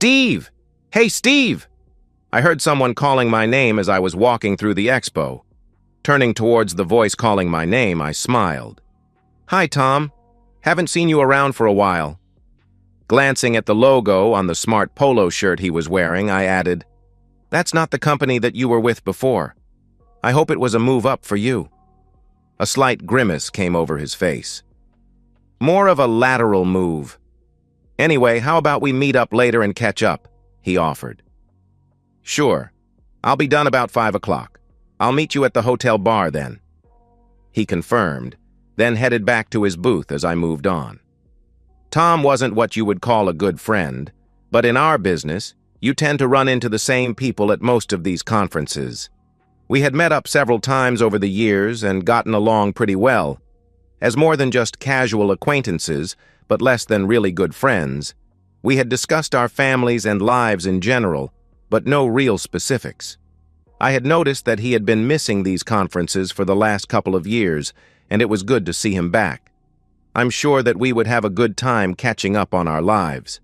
Steve! Hey, Steve! I heard someone calling my name as I was walking through the expo. Turning towards the voice calling my name, I smiled. Hi, Tom. Haven't seen you around for a while. Glancing at the logo on the smart polo shirt he was wearing, I added, That's not the company that you were with before. I hope it was a move up for you. A slight grimace came over his face. More of a lateral move. Anyway, how about we meet up later and catch up? He offered. Sure. I'll be done about 5 o'clock. I'll meet you at the hotel bar then. He confirmed, then headed back to his booth as I moved on. Tom wasn't what you would call a good friend, but in our business, you tend to run into the same people at most of these conferences. We had met up several times over the years and gotten along pretty well. As more than just casual acquaintances, but less than really good friends, we had discussed our families and lives in general, but no real specifics. I had noticed that he had been missing these conferences for the last couple of years, and it was good to see him back. I'm sure that we would have a good time catching up on our lives.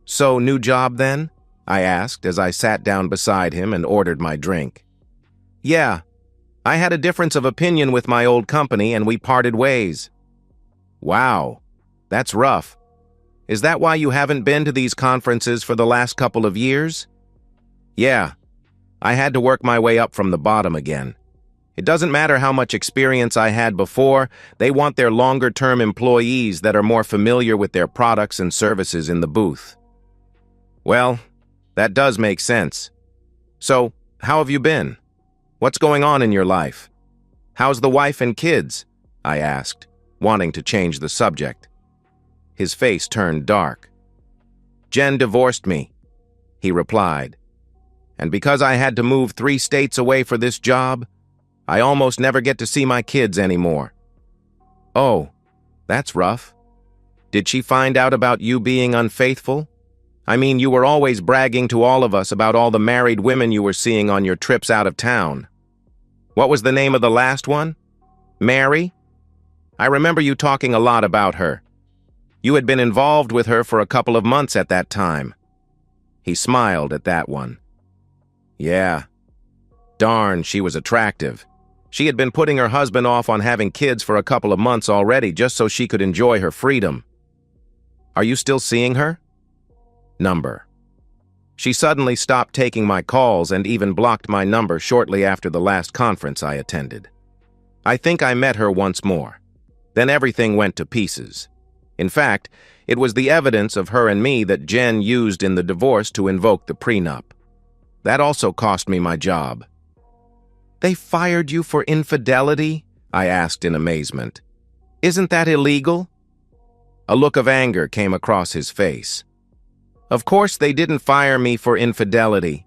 So, new job then? I asked as I sat down beside him and ordered my drink. Yeah, I had a difference of opinion with my old company and we parted ways. Wow, that's rough. Is that why you haven't been to these conferences for the last couple of years? Yeah, I had to work my way up from the bottom again. It doesn't matter how much experience I had before, they want their longer-term employees that are more familiar with their products and services in the booth. Well, that does make sense. So, how have you been? What's going on in your life? How's the wife and kids? I asked, wanting to change the subject. His face turned dark. Jen divorced me, he replied. And because I had to move 3 states away for this job, I almost never get to see my kids anymore. Oh, that's rough. Did she find out about you being unfaithful? I mean, you were always bragging to all of us about all the married women you were seeing on your trips out of town. What was the name of the last one? Mary? I remember you talking a lot about her. You had been involved with her for a couple of months at that time. He smiled at that one. Yeah. Darn, she was attractive. She had been putting her husband off on having kids for a couple of months already just so she could enjoy her freedom. Are you still seeing her? Number. She suddenly stopped taking my calls and even blocked my number shortly after the last conference I attended. I think I met her once more. Then everything went to pieces. In fact, it was the evidence of her and me that Jen used in the divorce to invoke the prenup. That also cost me my job. They fired you for infidelity? I asked in amazement. Isn't that illegal? A look of anger came across his face. Of course they didn't fire me for infidelity.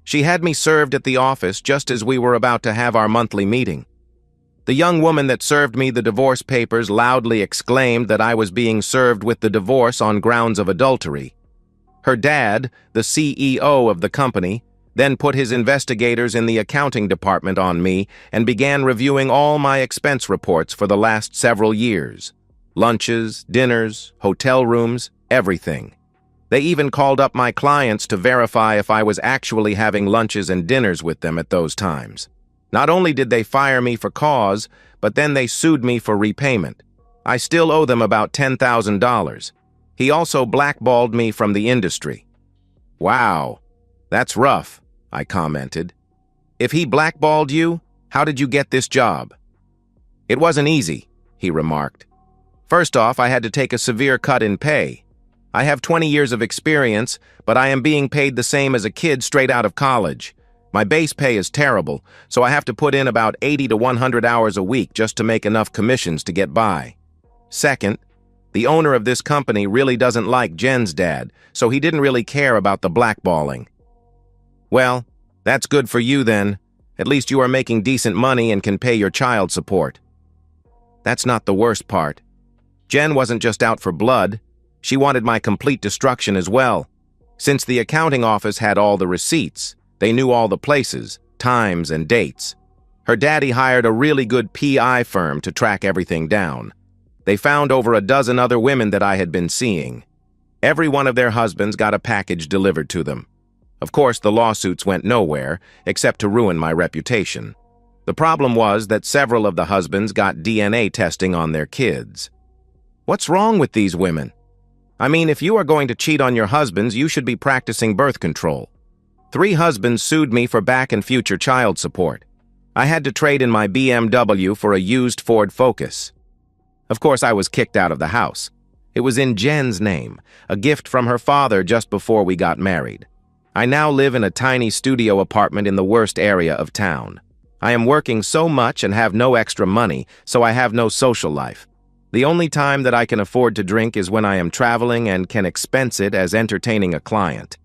She had me served at the office just as we were about to have our monthly meeting. The young woman that served me the divorce papers loudly exclaimed that I was being served with the divorce on grounds of adultery. Her dad, the CEO of the company, then put his investigators in the accounting department on me and began reviewing all my expense reports for the last several years. Lunches, dinners, hotel rooms, everything. They even called up my clients to verify if I was actually having lunches and dinners with them at those times. Not only did they fire me for cause, but then they sued me for repayment. I still owe them about $10,000. He also blackballed me from the industry. Wow, that's rough, I commented. If he blackballed you, how did you get this job? It wasn't easy, he remarked. First off, I had to take a severe cut in pay. I have 20 years of experience, but I am being paid the same as a kid straight out of college. My base pay is terrible, so I have to put in about 80 to 100 hours a week just to make enough commissions to get by. Second, the owner of this company really doesn't like Jen's dad, so he didn't really care about the blackballing. Well, that's good for you then. At least you are making decent money and can pay your child support. That's not the worst part. Jen wasn't just out for blood. She wanted my complete destruction as well. Since the accounting office had all the receipts, they knew all the places, times, and dates. Her daddy hired a really good PI firm to track everything down. They found over a dozen other women that I had been seeing. Every one of their husbands got a package delivered to them. Of course, the lawsuits went nowhere, except to ruin my reputation. The problem was that several of the husbands got DNA testing on their kids. What's wrong with these women? I mean, if you are going to cheat on your husbands, you should be practicing birth control. 3 husbands sued me for back and future child support. I had to trade in my BMW for a used Ford Focus. Of course, I was kicked out of the house. It was in Jen's name, a gift from her father just before we got married. I now live in a tiny studio apartment in the worst area of town. I am working so much and have no extra money, so I have no social life. The only time that I can afford to drink is when I am traveling and can expense it as entertaining a client.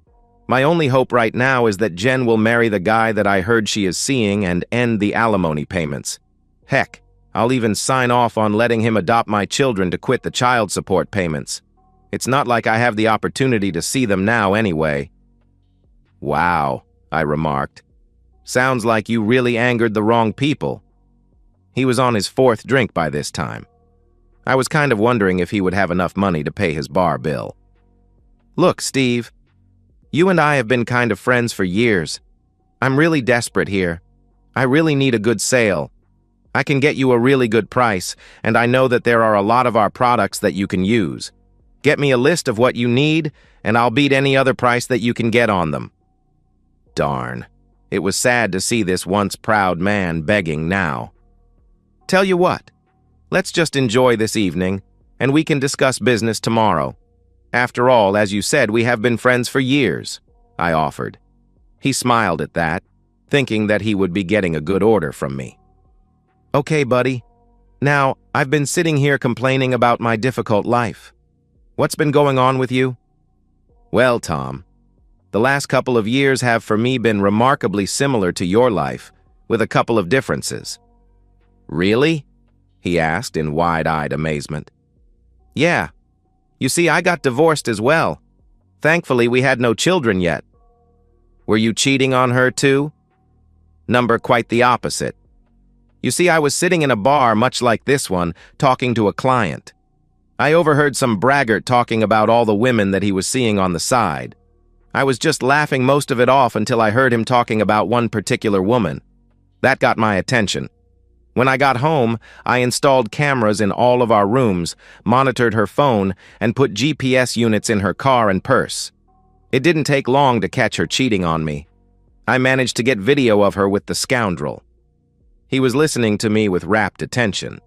My only hope right now is that Jen will marry the guy that I heard she is seeing and end the alimony payments. Heck, I'll even sign off on letting him adopt my children to quit the child support payments. It's not like I have the opportunity to see them now anyway. Wow, I remarked. Sounds like you really angered the wrong people. He was on his 4th drink by this time. I was kind of wondering if he would have enough money to pay his bar bill. Look, Steve, you and I have been kind of friends for years. I'm really desperate here. I really need a good sale. I can get you a really good price, and I know that there are a lot of our products that you can use. Get me a list of what you need, and I'll beat any other price that you can get on them. Darn. It was sad to see this once proud man begging now. Tell you what, let's just enjoy this evening, and we can discuss business tomorrow. After all, as you said, we have been friends for years, I offered. He smiled at that, thinking that he would be getting a good order from me. Okay, buddy. Now, I've been sitting here complaining about my difficult life. What's been going on with you? Well, Tom, the last couple of years have for me been remarkably similar to your life, with a couple of differences. Really? He asked in wide-eyed amazement. Yeah. You see, I got divorced as well. Thankfully, we had no children yet. Were you cheating on her too? Number quite the opposite. You see, I was sitting in a bar much like this one, talking to a client. I overheard some braggart talking about all the women that he was seeing on the side. I was just laughing most of it off until I heard him talking about one particular woman. That got my attention. When I got home, I installed cameras in all of our rooms, monitored her phone, and put GPS units in her car and purse. It didn't take long to catch her cheating on me. I managed to get video of her with the scoundrel. He was listening to me with rapt attention.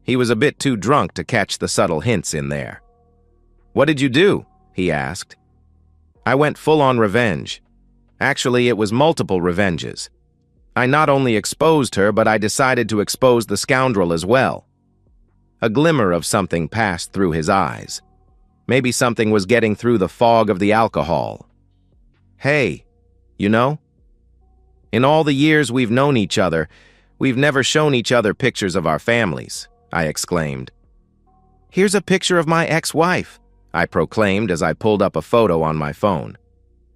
He was a bit too drunk to catch the subtle hints in there. What did you do? He asked. I went full-on revenge. Actually, it was multiple revenges. I not only exposed her, but I decided to expose the scoundrel as well. A glimmer of something passed through his eyes. Maybe something was getting through the fog of the alcohol. Hey, you know? In all the years we've known each other, we've never shown each other pictures of our families, I exclaimed. Here's a picture of my ex-wife, I proclaimed as I pulled up a photo on my phone.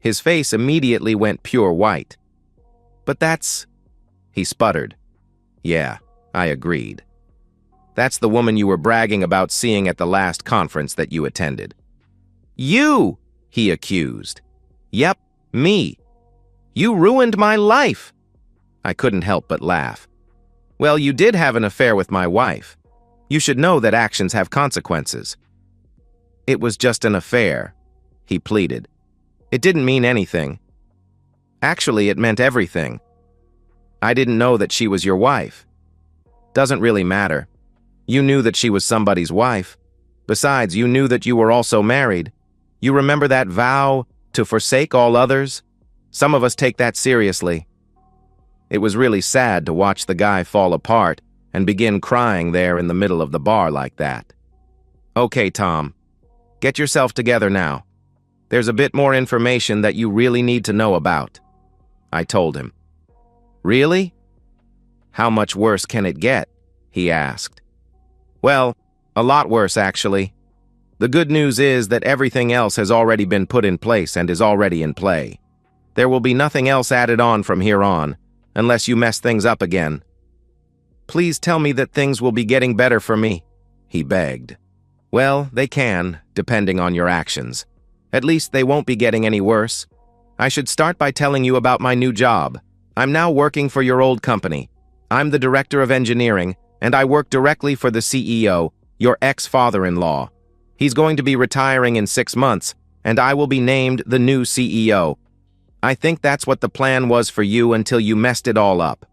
His face immediately went pure white. But that's... He sputtered. Yeah, I agreed. That's the woman you were bragging about seeing at the last conference that you attended. You! He accused. Yep, me. You ruined my life. I couldn't help but laugh. Well, you did have an affair with my wife. You should know that actions have consequences. It was just an affair, he pleaded. It didn't mean anything. Actually, it meant everything. I didn't know that she was your wife. Doesn't really matter. You knew that she was somebody's wife. Besides, you knew that you were also married. You remember that vow to forsake all others? Some of us take that seriously. It was really sad to watch the guy fall apart and begin crying there in the middle of the bar like that. Okay, Tom. Get yourself together now. There's a bit more information that you really need to know about. I told him. Really? How much worse can it get? He asked. Well, a lot worse, actually. The good news is that everything else has already been put in place and is already in play. There will be nothing else added on from here on, unless you mess things up again. Please tell me that things will be getting better for me, he begged. Well, they can, depending on your actions. At least they won't be getting any worse. I should start by telling you about my new job. I'm now working for your old company. I'm the director of engineering, and I work directly for the CEO, your ex-father-in-law. He's going to be retiring in 6 months, and I will be named the new CEO. I think that's what the plan was for you until you messed it all up.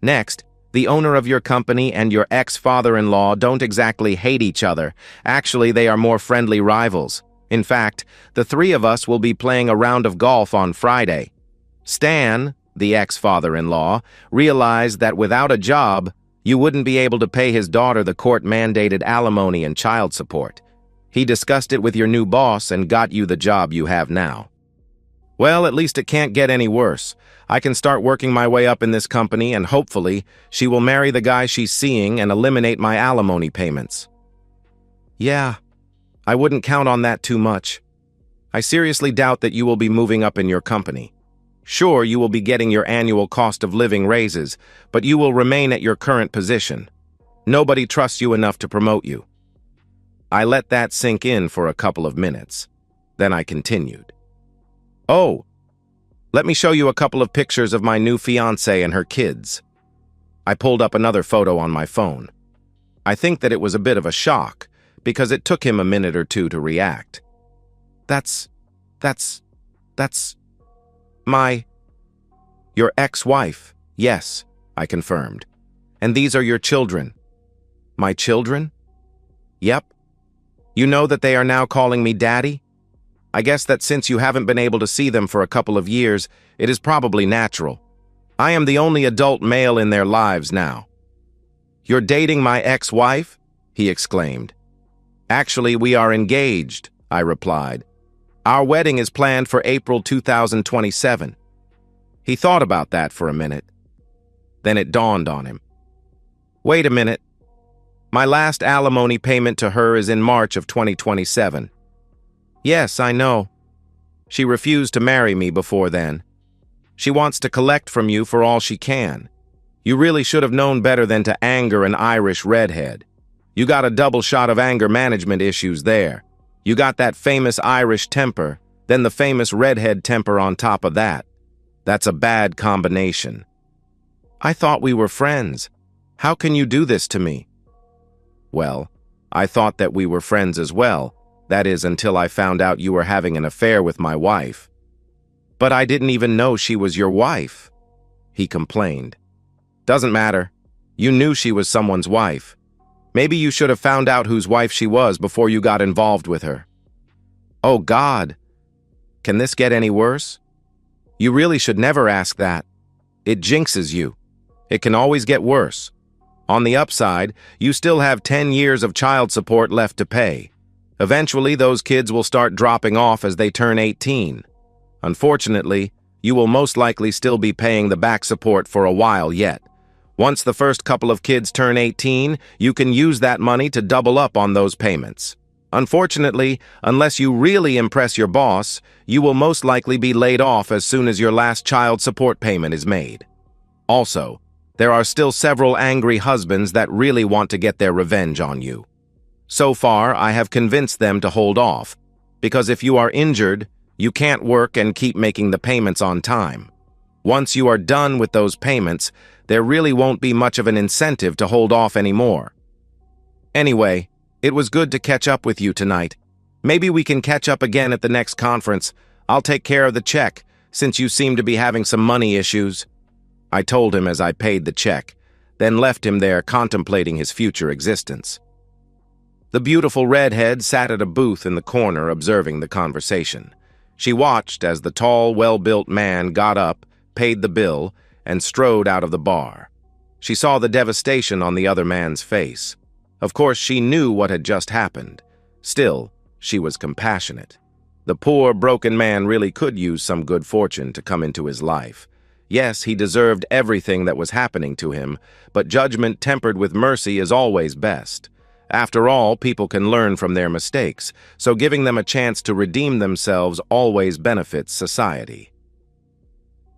Next, the owner of your company and your ex-father-in-law don't exactly hate each other. Actually, they are more friendly rivals. In fact, the three of us will be playing a round of golf on Friday. Stan, the ex-father-in-law, realized that without a job, you wouldn't be able to pay his daughter the court-mandated alimony and child support. He discussed it with your new boss and got you the job you have now. Well, at least it can't get any worse. I can start working my way up in this company, and hopefully, she will marry the guy she's seeing and eliminate my alimony payments. Yeah, I wouldn't count on that too much. I seriously doubt that you will be moving up in your company. Sure, you will be getting your annual cost of living raises, but you will remain at your current position. Nobody trusts you enough to promote you. I let that sink in for a couple of minutes. Then I continued. Oh, let me show you a couple of pictures of my new fiancée and her kids. I pulled up another photo on my phone. I think that it was a bit of a shock, because it took him a minute or two to react. That's your ex-wife. Yes, I confirmed. And these are your children. My children? Yep. You know that they are now calling me Daddy? I guess that since you haven't been able to see them for a couple of years, it is probably natural. I am the only adult male in their lives now. You're dating my ex-wife? He exclaimed. Actually, we are engaged, I replied. Our wedding is planned for April 2027. He thought about that for a minute. Then it dawned on him. Wait a minute. My last alimony payment to her is in March of 2027. Yes, I know. She refused to marry me before then. She wants to collect from you for all she can. You really should have known better than to anger an Irish redhead. You got a double shot of anger management issues there. You got that famous Irish temper, then the famous redhead temper on top of that. That's a bad combination. I thought we were friends. How can you do this to me? Well, I thought that we were friends as well. That is, until I found out you were having an affair with my wife. But I didn't even know she was your wife, he complained. Doesn't matter. You knew she was someone's wife. Maybe you should have found out whose wife she was before you got involved with her. Oh, God. Can this get any worse? You really should never ask that. It jinxes you. It can always get worse. On the upside, you still have 10 years of child support left to pay. Eventually, those kids will start dropping off as they turn 18. Unfortunately, you will most likely still be paying the back support for a while yet. Once the first couple of kids turn 18, you can use that money to double up on those payments. Unfortunately, unless you really impress your boss, you will most likely be laid off as soon as your last child support payment is made. Also, there are still several angry husbands that really want to get their revenge on you. So far, I have convinced them to hold off, because if you are injured, you can't work and keep making the payments on time. Once you are done with those payments, there really won't be much of an incentive to hold off anymore. Anyway, it was good to catch up with you tonight. Maybe we can catch up again at the next conference. I'll take care of the check, since you seem to be having some money issues. I told him as I paid the check, then left him there contemplating his future existence. The beautiful redhead sat at a booth in the corner observing the conversation. She watched as the tall, well-built man got up, paid the bill, and strode out of the bar. She saw the devastation on the other man's face. Of course, she knew what had just happened. Still, she was compassionate. The poor, broken man really could use some good fortune to come into his life. Yes, he deserved everything that was happening to him, but judgment tempered with mercy is always best. After all, people can learn from their mistakes, so giving them a chance to redeem themselves always benefits society.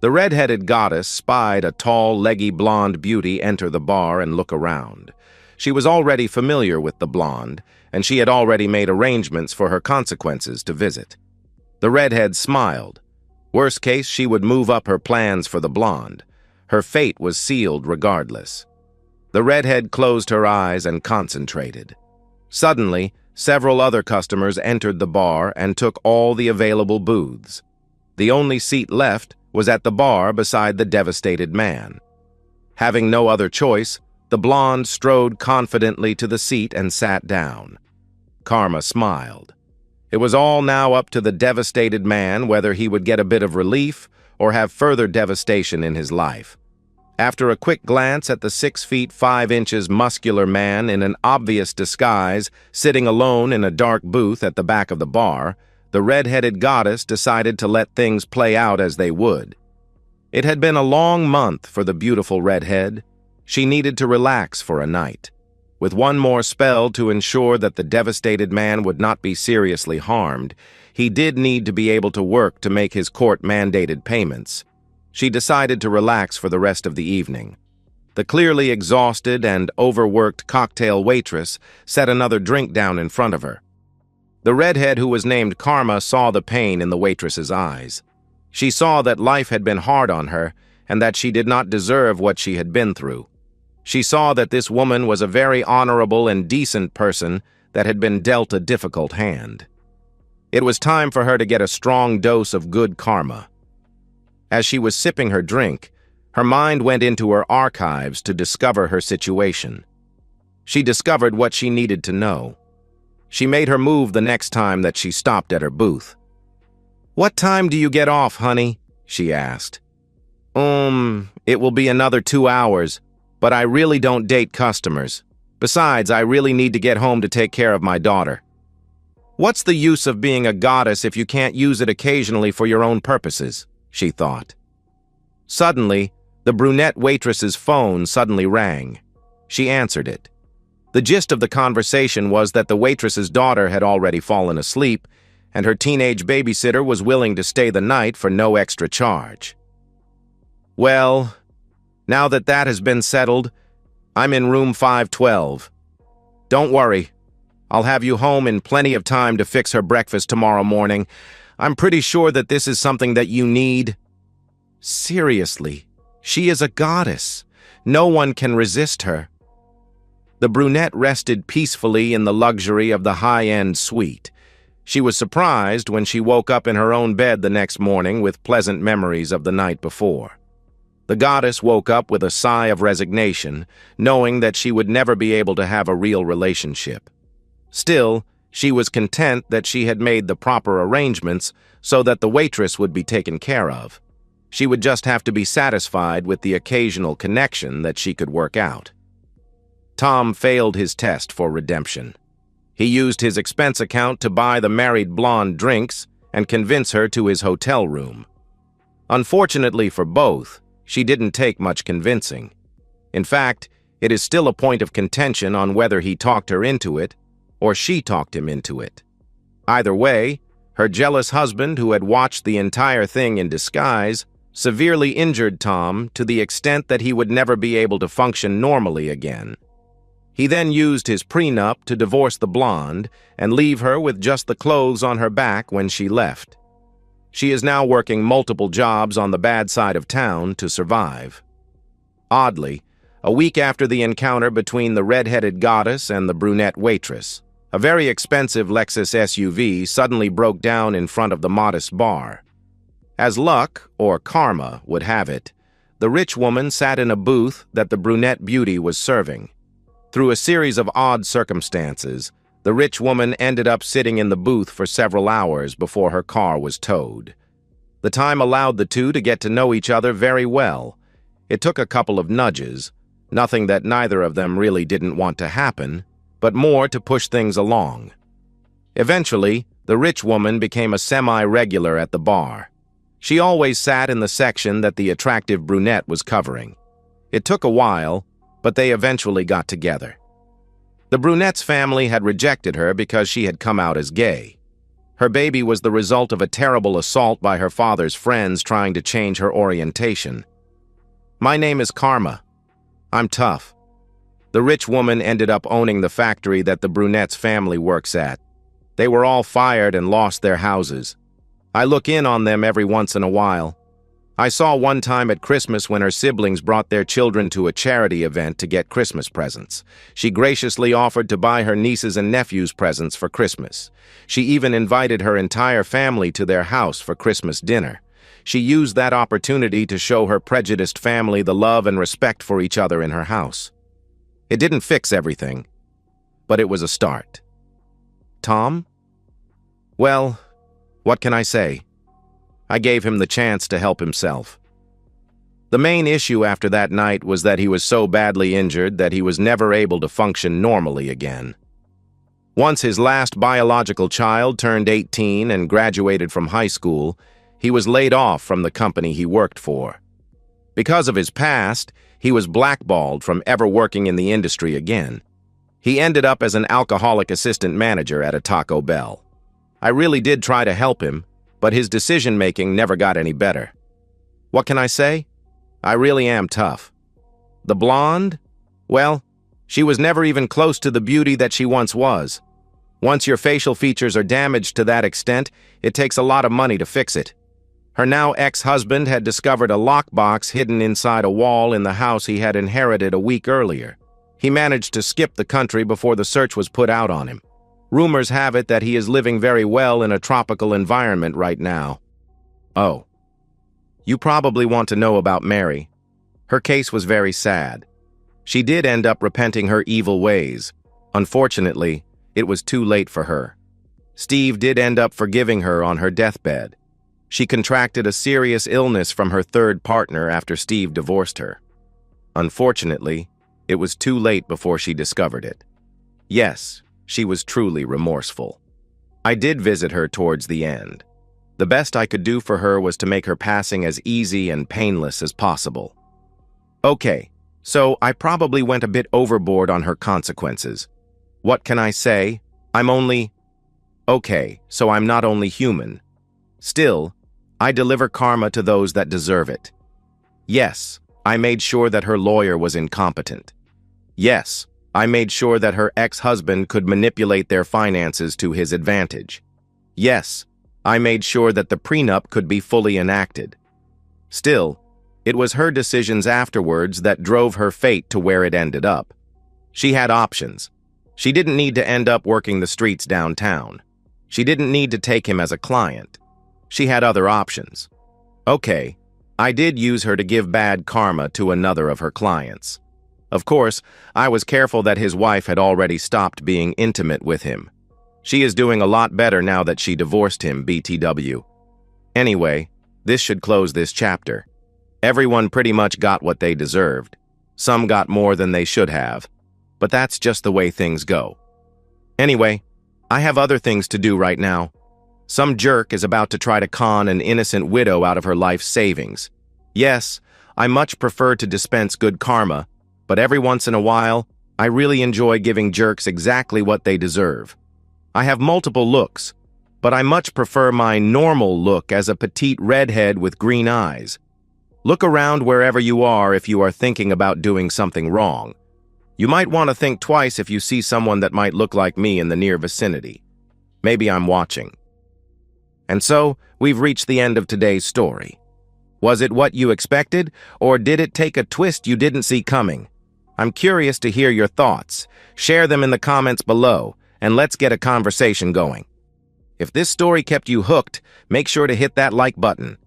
The red-headed goddess spied a tall, leggy blonde beauty enter the bar and look around. She was already familiar with the blonde, and she had already made arrangements for her consequences to visit. The redhead smiled. Worst case, she would move up her plans for the blonde. Her fate was sealed regardless. The redhead closed her eyes and concentrated. Suddenly, several other customers entered the bar and took all the available booths. The only seat left was at the bar beside the devastated man. Having no other choice, the blonde strode confidently to the seat and sat down. Karma smiled. It was all now up to the devastated man whether he would get a bit of relief or have further devastation in his life. After a quick glance at the 6 feet 5 inches muscular man in an obvious disguise sitting alone in a dark booth at the back of the bar, the red-headed goddess decided to let things play out as they would. It had been a long month for the beautiful redhead. She needed to relax for a night. With one more spell to ensure that the devastated man would not be seriously harmed, he did need to be able to work to make his court-mandated payments. She decided to relax for the rest of the evening. The clearly exhausted and overworked cocktail waitress set another drink down in front of her. The redhead who was named Karma saw the pain in the waitress's eyes. She saw that life had been hard on her and that she did not deserve what she had been through. She saw that this woman was a very honorable and decent person that had been dealt a difficult hand. It was time for her to get a strong dose of good karma. As she was sipping her drink, her mind went into her archives to discover her situation. She discovered what she needed to know. She made her move the next time that she stopped at her booth. "What time do you get off, honey?" she asked. It will be another 2 hours, but I really don't date customers. Besides, I really need to get home to take care of my daughter." "What's the use of being a goddess if you can't use it occasionally for your own purposes?" she thought. Suddenly, the brunette waitress's phone suddenly rang. She answered it. The gist of the conversation was that the waitress's daughter had already fallen asleep, and her teenage babysitter was willing to stay the night for no extra charge. "Well, now that that has been settled, I'm in room 512. Don't worry, I'll have you home in plenty of time to fix her breakfast tomorrow morning. I'm pretty sure that this is something that you need." Seriously, she is a goddess. No one can resist her. The brunette rested peacefully in the luxury of the high-end suite. She was surprised when she woke up in her own bed the next morning with pleasant memories of the night before. The goddess woke up with a sigh of resignation, knowing that she would never be able to have a real relationship. Still, she was content that she had made the proper arrangements so that the waitress would be taken care of. She would just have to be satisfied with the occasional connection that she could work out. Tom failed his test for redemption. He used his expense account to buy the married blonde drinks and convince her to his hotel room. Unfortunately for both, she didn't take much convincing. In fact, it is still a point of contention on whether he talked her into it or she talked him into it. Either way, her jealous husband, who had watched the entire thing in disguise, severely injured Tom to the extent that he would never be able to function normally again. He then used his prenup to divorce the blonde and leave her with just the clothes on her back when she left. She is now working multiple jobs on the bad side of town to survive. Oddly, a week after the encounter between the red-headed goddess and the brunette waitress, a very expensive Lexus SUV suddenly broke down in front of the modest bar. As luck, or karma, would have it, the rich woman sat in a booth that the brunette beauty was serving. Through a series of odd circumstances, the rich woman ended up sitting in the booth for several hours before her car was towed. The time allowed the two to get to know each other very well. It took a couple of nudges, nothing that neither of them really didn't want to happen, but more to push things along. Eventually, the rich woman became a semi-regular at the bar. She always sat in the section that the attractive brunette was covering. It took a while, but they eventually got together. The brunette's family had rejected her because she had come out as gay. Her baby was the result of a terrible assault by her father's friends trying to change her orientation. "My name is Karma. I'm tough." The rich woman ended up owning the factory that the brunette's family works at. They were all fired and lost their houses. I look in on them every once in a while. I saw one time at Christmas when her siblings brought their children to a charity event to get Christmas presents. She graciously offered to buy her nieces and nephews presents for Christmas. She even invited her entire family to their house for Christmas dinner. She used that opportunity to show her prejudiced family the love and respect for each other in her house. It didn't fix everything, but it was a start. Tom? Well, what can I say? I gave him the chance to help himself. The main issue after that night was that he was so badly injured that he was never able to function normally again. Once his last biological child turned 18 and graduated from high school, he was laid off from the company he worked for. Because of his past, he was blackballed from ever working in the industry again. He ended up as an alcoholic assistant manager at a Taco Bell. I really did try to help him, but his decision-making never got any better. What can I say? I really am tough. The blonde? Well, she was never even close to the beauty that she once was. Once your facial features are damaged to that extent, it takes a lot of money to fix it. Her now ex-husband had discovered a lockbox hidden inside a wall in the house he had inherited a week earlier. He managed to skip the country before the search was put out on him. Rumors have it that he is living very well in a tropical environment right now. Oh. You probably want to know about Mary. Her case was very sad. She did end up repenting her evil ways. Unfortunately, it was too late for her. Steve did end up forgiving her on her deathbed. She contracted a serious illness from her third partner after Steve divorced her. Unfortunately, it was too late before she discovered it. Yes, she was truly remorseful. I did visit her towards the end. The best I could do for her was to make her passing as easy and painless as possible. Okay, so I probably went a bit overboard on her consequences. What can I say? Okay, so I'm not only human. Still, I deliver karma to those that deserve it. Yes, I made sure that her lawyer was incompetent. Yes, I made sure that her ex-husband could manipulate their finances to his advantage. Yes, I made sure that the prenup could be fully enacted. Still, it was her decisions afterwards that drove her fate to where it ended up. She had options. She didn't need to end up working the streets downtown. She didn't need to take him as a client. She had other options. Okay, I did use her to give bad karma to another of her clients. Of course, I was careful that his wife had already stopped being intimate with him. She is doing a lot better now that she divorced him, BTW. Anyway, this should close this chapter. Everyone pretty much got what they deserved. Some got more than they should have. But that's just the way things go. Anyway, I have other things to do right now. Some jerk is about to try to con an innocent widow out of her life savings. Yes, I much prefer to dispense good karma, but every once in a while, I really enjoy giving jerks exactly what they deserve. I have multiple looks, but I much prefer my normal look as a petite redhead with green eyes. Look around wherever you are if you are thinking about doing something wrong. You might want to think twice if you see someone that might look like me in the near vicinity. Maybe I'm watching. And so, we've reached the end of today's story. Was it what you expected, or did it take a twist you didn't see coming? I'm curious to hear your thoughts. Share them in the comments below, and let's get a conversation going. If this story kept you hooked, make sure to hit that like button.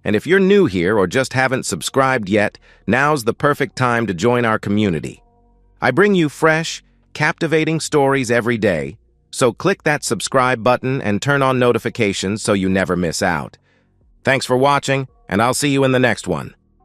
And if you're new here or just haven't subscribed yet, now's the perfect time to join our community. I bring you fresh, captivating stories every day, so click that subscribe button and turn on notifications so you never miss out. Thanks for watching, and I'll see you in the next one.